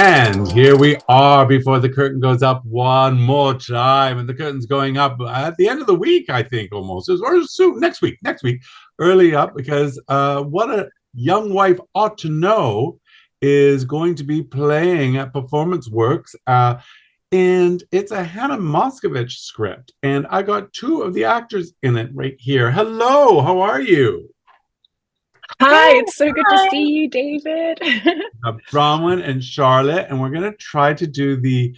And here we are before the curtain goes up one more time. And the curtain's going up at the end of the week, I think, almost. Or soon, next week, early up, because what a young wife ought to know is going to be playing at Performance Works. And it's a Hannah Moscovitch script. And I got two of the actors in it right here. Hello, how are you? Hi, it's so good to see you, David. Bronwyn and Charlotte, and we're going to try to do the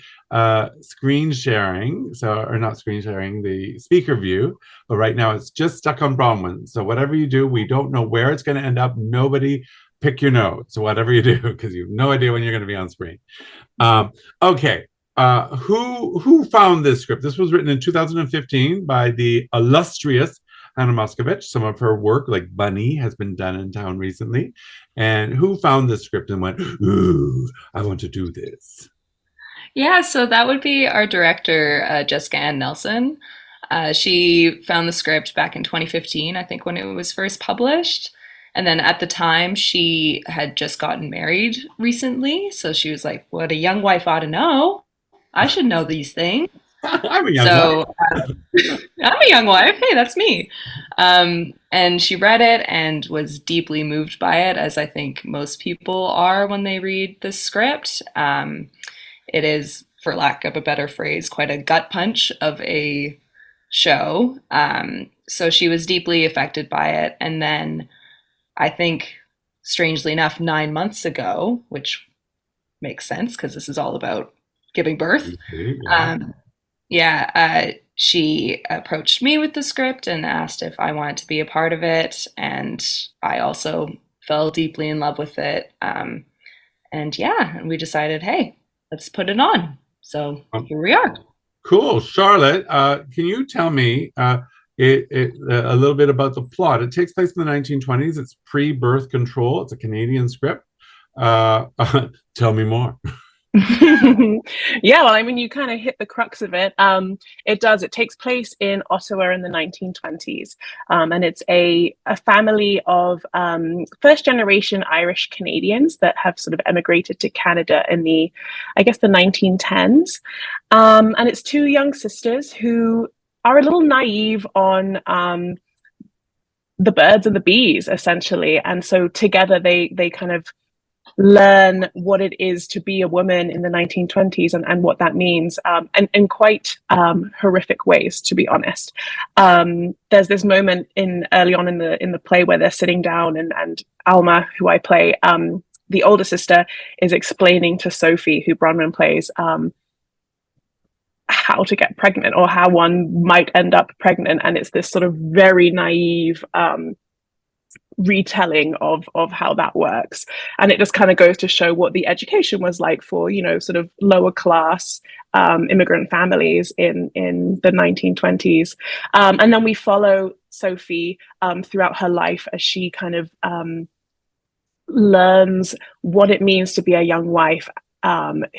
screen sharing, or not screen sharing, the speaker view, but right now it's just stuck on Bronwyn. So whatever you do, we don't know where it's going to end up. Nobody pick your notes, whatever you do, because you have no idea when you're going to be on screen. Okay, who found this script? This was written in 2015 by the illustrious Hannah Moscovitch. Some of her work, like Bunny, has been done in town recently. And who found this script and went, ooh, I want to do this? Yeah, so that would be our director, Jessica Ann Nelson. She found the script back in 2015, I think, when it was first published. And then at the time, she had just gotten married recently. So she was like, what a young wife ought to know. I should know these things. I'm a young wife. I'm a young wife. Hey, that's me. And she read it and was deeply moved by it, as I think most people are when they read the script. It is, for lack of a better phrase, quite a gut punch of a show. So she was deeply affected by it. And then I think, strangely enough, 9 months ago, which makes sense because this is all about giving birth. She approached me with the script and asked if I wanted to be a part of it. And I also fell deeply in love with it. And we decided, hey, let's put it on. So here we are. Cool. Charlotte, can you tell me a little bit about the plot? It takes place in the 1920s. It's pre-birth control. It's a Canadian script. Tell me more. Yeah, well, I mean, you kind of hit the crux of it. It takes place in Ottawa in the 1920s, and it's a family of first generation Irish Canadians that have sort of emigrated to Canada in the 1910s, and it's two young sisters who are a little naive on the birds and the bees, essentially, and so together they kind of learn what it is to be a woman in the 1920s and what that means, and in quite horrific ways, to be honest. There's this moment early on in the play where they're sitting down and Alma, who I play, the older sister, is explaining to Sophie, who Bronwyn plays, how to get pregnant or how one might end up pregnant, and it's this sort of very naive retelling of how that works, and it just kind of goes to show what the education was like for sort of lower class immigrant families in the 1920s, and then we follow Sophie throughout her life as she kind of learns what it means to be a young wife,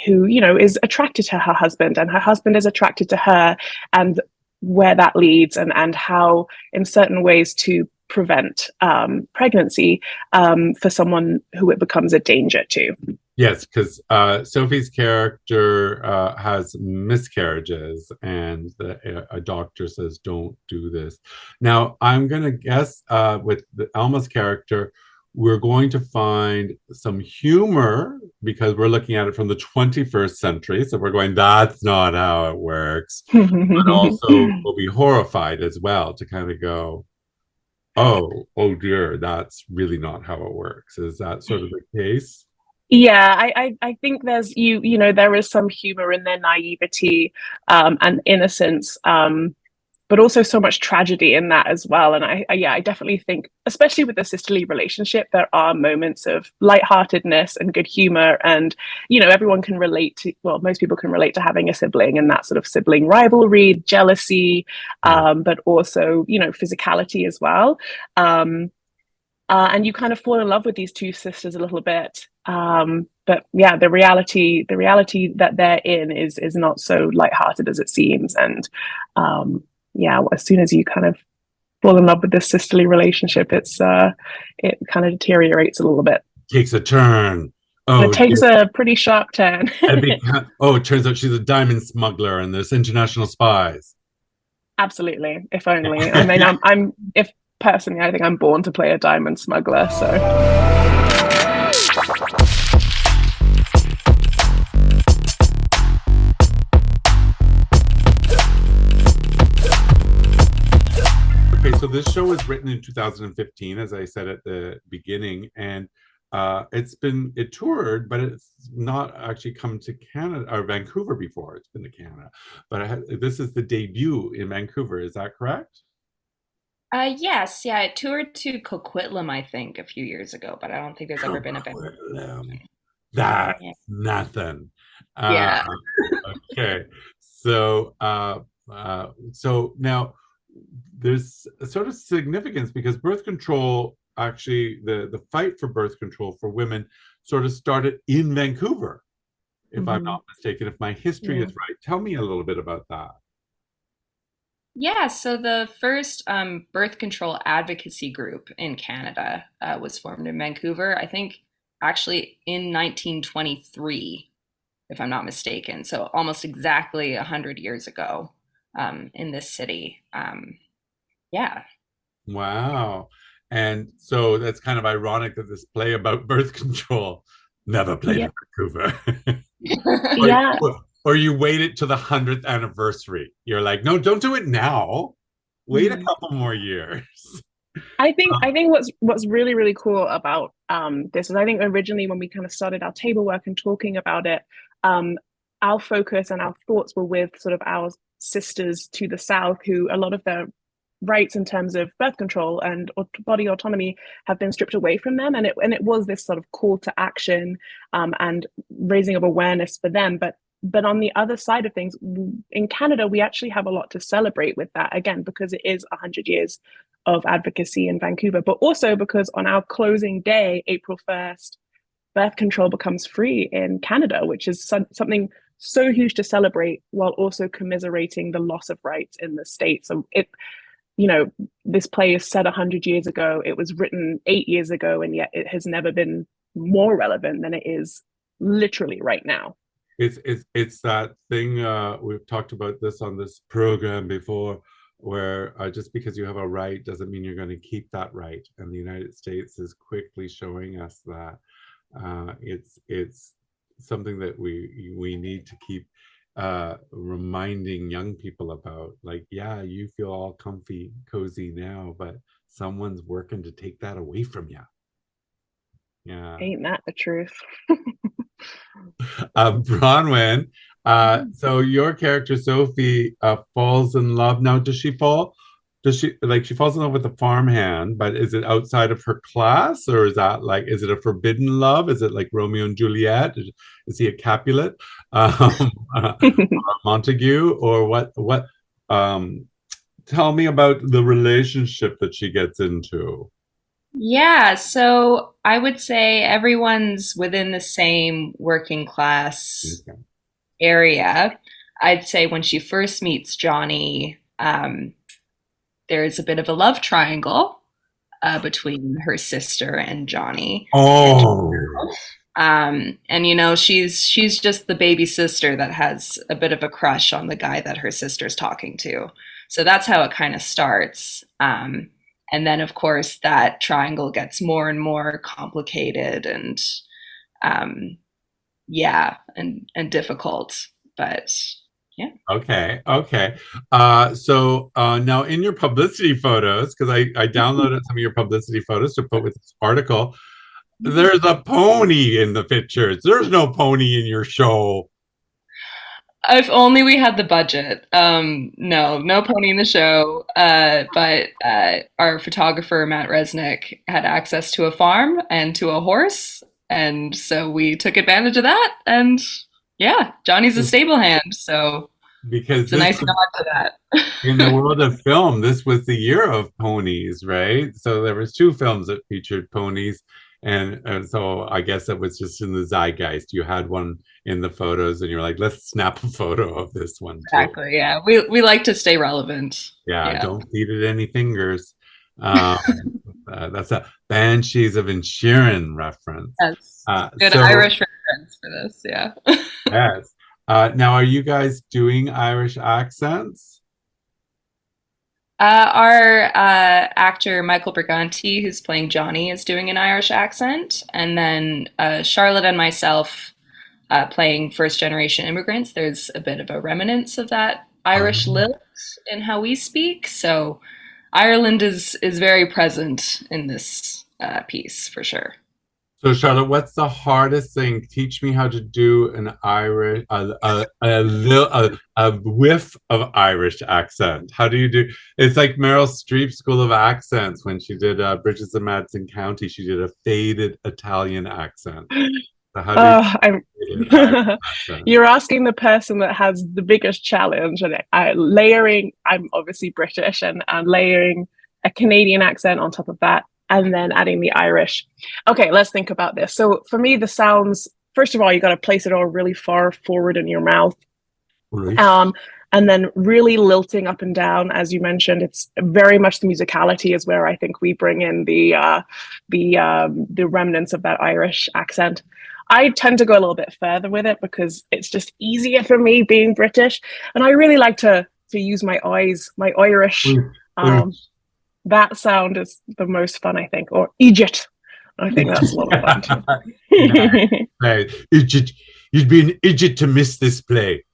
who is attracted to her husband and her husband is attracted to her, and where that leads, and how in certain ways to prevent pregnancy for someone who it becomes a danger to. Yes, because Sophie's character has miscarriages, and a doctor says, don't do this. Now, I'm going to guess with Alma's character, we're going to find some humor because we're looking at it from the 21st century. So we're going, that's not how it works. But also we'll be horrified as well to kind of go, oh dear, that's really not how it works. Is that sort of the case? Yeah, I think there's there is some humor in their naivety and innocence, but also so much tragedy in that as well. And I definitely think, especially with the sisterly relationship, there are moments of lightheartedness and good humor, and everyone can relate to, well, most people can relate to having a sibling and that sort of sibling rivalry, jealousy, but also physicality as well. And you kind of fall in love with these two sisters a little bit. But yeah, the reality that they're in is not so lighthearted as it seems. And as soon as you kind of fall in love with this sisterly relationship, it kind of deteriorates a little bit. Takes a turn. It Oh, takes a pretty sharp turn. oh, it turns out she's a diamond smuggler and there's international spies. Absolutely. If only. I mean, I'm if personally, I think I'm born to play a diamond smuggler. So. Okay, so this show was written in 2015, as I said at the beginning, and it toured, but it's not actually come to Canada or Vancouver before. It's been to Canada, but this is the debut in Vancouver. Is that correct? Yes, yeah, it toured to Coquitlam, I think, a few years ago, but I don't think there's ever been a band. That's Yeah. nothing. Yeah. Okay, so so now there's a sort of significance because birth control, actually, the fight for birth control for women sort of started in Vancouver, if I'm not mistaken, if my history is right. Tell me a little bit about that. Yeah, so the first birth control advocacy group in Canada was formed in Vancouver, I think actually in 1923, if I'm not mistaken. So almost exactly 100 years ago in this city. Yeah. Wow. And so that's kind of ironic that this play about birth control never played Yeah. in Vancouver. Yeah. Or you wait it to the 100th anniversary. You're like, no, don't do it now. Wait a couple more years. I think what's really, really cool about this is I think originally when we kind of started our table work and talking about it, our focus and our thoughts were with sort of our sisters to the south, who a lot of their rights in terms of birth control and body autonomy have been stripped away from them, and it was this sort of call to action and raising of awareness for them. But on the other side of things, in Canada, we actually have a lot to celebrate with that, again, because it is 100 years of advocacy in Vancouver, but also because on our closing day, April 1st, birth control becomes free in Canada, which is something so huge to celebrate while also commiserating the loss of rights in the States. So this play is set 100 years ago. It was written 8 years ago, and yet it has never been more relevant than it is literally right now. It's that thing, we've talked about this on this program before, where just because you have a right doesn't mean you're going to keep that right. And the United States is quickly showing us that it's something that we need to keep reminding young people about. Like, yeah, you feel all comfy, cozy now, but someone's working to take that away from you. Yeah. Ain't that the truth? Bronwyn, so your character Sophie falls in love. Now, does she falls in love with a farmhand, but is it outside of her class, or is that like, is it a forbidden love? Is it like Romeo and Juliet? Is he a Capulet, Montague, or what? Tell me about the relationship that she gets into. Yeah, so I would say everyone's within the same working class Okay. area. I'd say when she first meets Jonny, there's a bit of a love triangle between her sister and Jonny. Oh, And she's just the baby sister that has a bit of a crush on the guy that her sister's talking to. So that's how it kind of starts. And then, of course, that triangle gets more and more complicated and, and difficult. But yeah. okay. So now in your publicity photos, because I downloaded some of your publicity photos to put with this article, there's a pony in the pictures. There's no pony in your show. If only we had the budget. No pony in the show. But our photographer, Matt Resnick, had access to a farm and to a horse. And so we took advantage of that. And yeah, Jonny's a stable hand. So because it's a nice nod to that. In the world of film, this was the year of ponies, right? So there was 2 films that featured ponies. And so I guess it was just in the zeitgeist. You had one in the photos and you're like, let's snap a photo of this one too. Exactly, yeah. We like to stay relevant. Yeah, Yeah. don't feed it any fingers. That's a Banshees of Inisherin reference. Yes. Good So, Irish reference for this, yeah. yes. Now, are you guys doing Irish accents? Our actor Michael Briganti, who's playing Jonny, is doing an Irish accent, and then Charlotte and myself playing first-generation immigrants. There's a bit of a remnants of that Irish lilt in how we speak, so Ireland is very present in this piece for sure. So, Charlotte, what's the hardest thing? Teach me how to do an Irish, a whiff of Irish accent. How do you do? It's like Meryl Streep's School of Accents when she did Bridges of Madison County. She did a faded Italian accent. So how do you You're asking the person that has the biggest challenge, and layering. I'm obviously British, and layering a Canadian accent on top of that, and then adding the Irish. Okay, let's think about this. So for me, the sounds, first of all, you got to place it all really far forward in your mouth. Right. And then really lilting up and down, as you mentioned. It's very much the musicality is where I think we bring in the remnants of that Irish accent. I tend to go a little bit further with it because it's just easier for me being British, and I really like to use my eyes, my Irish. That sound is the most fun, I think. Or Egypt. I think that's a lot of fun too. Nice. Egypt. You'd be an idiot to miss this play.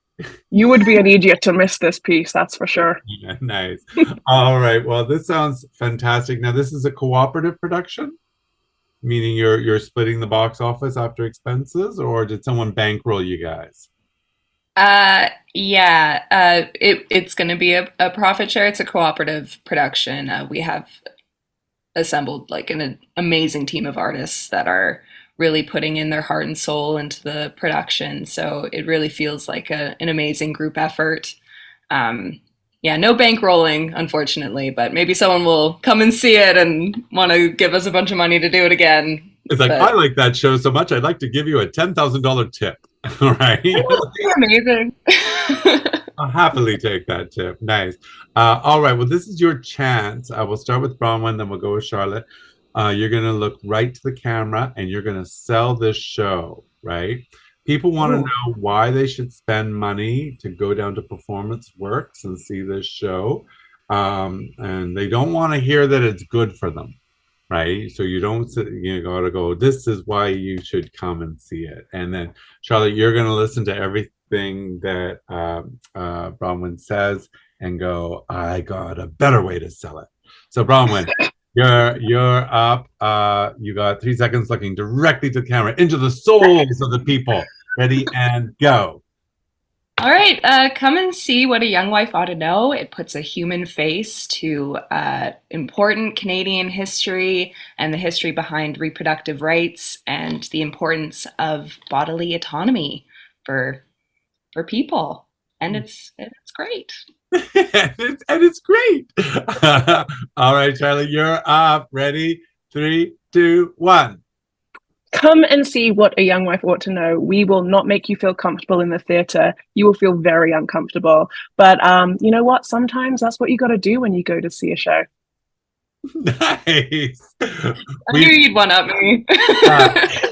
You would be an idiot to miss this piece, that's for sure. Yeah, nice. All right. Well, this sounds fantastic. Now, this is a cooperative production, meaning you're splitting the box office after expenses, or did someone bankroll you guys? It's going to be a profit share. It's a cooperative production. We have assembled like an amazing team of artists that are really putting in their heart and soul into the production. So it really feels like an amazing group effort. No bankrolling, unfortunately, but maybe someone will come and see it and want to give us a bunch of money to do it again. It's like, I like that show so much, I'd like to give you a $10,000 tip. All right. Amazing. I'll happily take that tip. Nice. All right. Well, this is your chance. I will start with Bronwyn, then we'll go with Charlotte. You're going to look right to the camera and you're going to sell this show, right? People want to know why they should spend money to go down to Performance Works and see this show. And they don't want to hear that it's good for them, right? So you don't, you got to go, this is why you should come and see it. And then, Charlotte, you're going to listen to everything that Bronwyn says and go, I got a better way to sell it. So, Bronwyn, you're up. You got 3 seconds looking directly to the camera, into the souls of the people. Ready and go. All right, come and see What a Young Wife Ought to Know. It puts a human face to important Canadian history and the history behind reproductive rights and the importance of bodily autonomy for people. And it's great. and it's great. All right, Charlie, you're up. Ready? 3, 2, 1. Come and see What a Young Wife Ought to Know. We will not make you feel comfortable in the theatre. You will feel very uncomfortable. But you know what? Sometimes that's what you got to do when you go to see a show. Nice. I knew you'd one up me.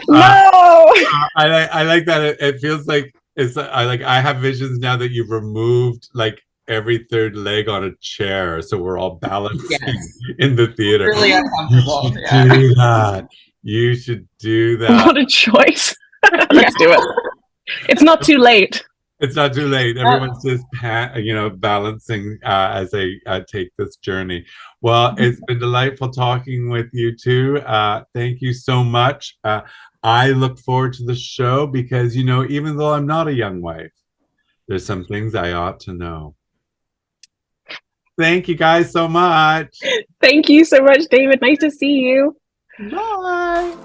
No. I like that. It feels like I have visions now that you've removed like every third leg on a chair, so we're all balancing in the theater. Really uncomfortable. Do that. You should do that. What a choice. Let's do it. It's not too late. It's not too late. Everyone's just balancing as they take this journey. Well, it's been delightful talking with you two. Thank you so much. I look forward to the show because, even though I'm not a young wife, there's some things I ought to know. Thank you guys so much. Thank you so much, David. Nice to see you. Bye.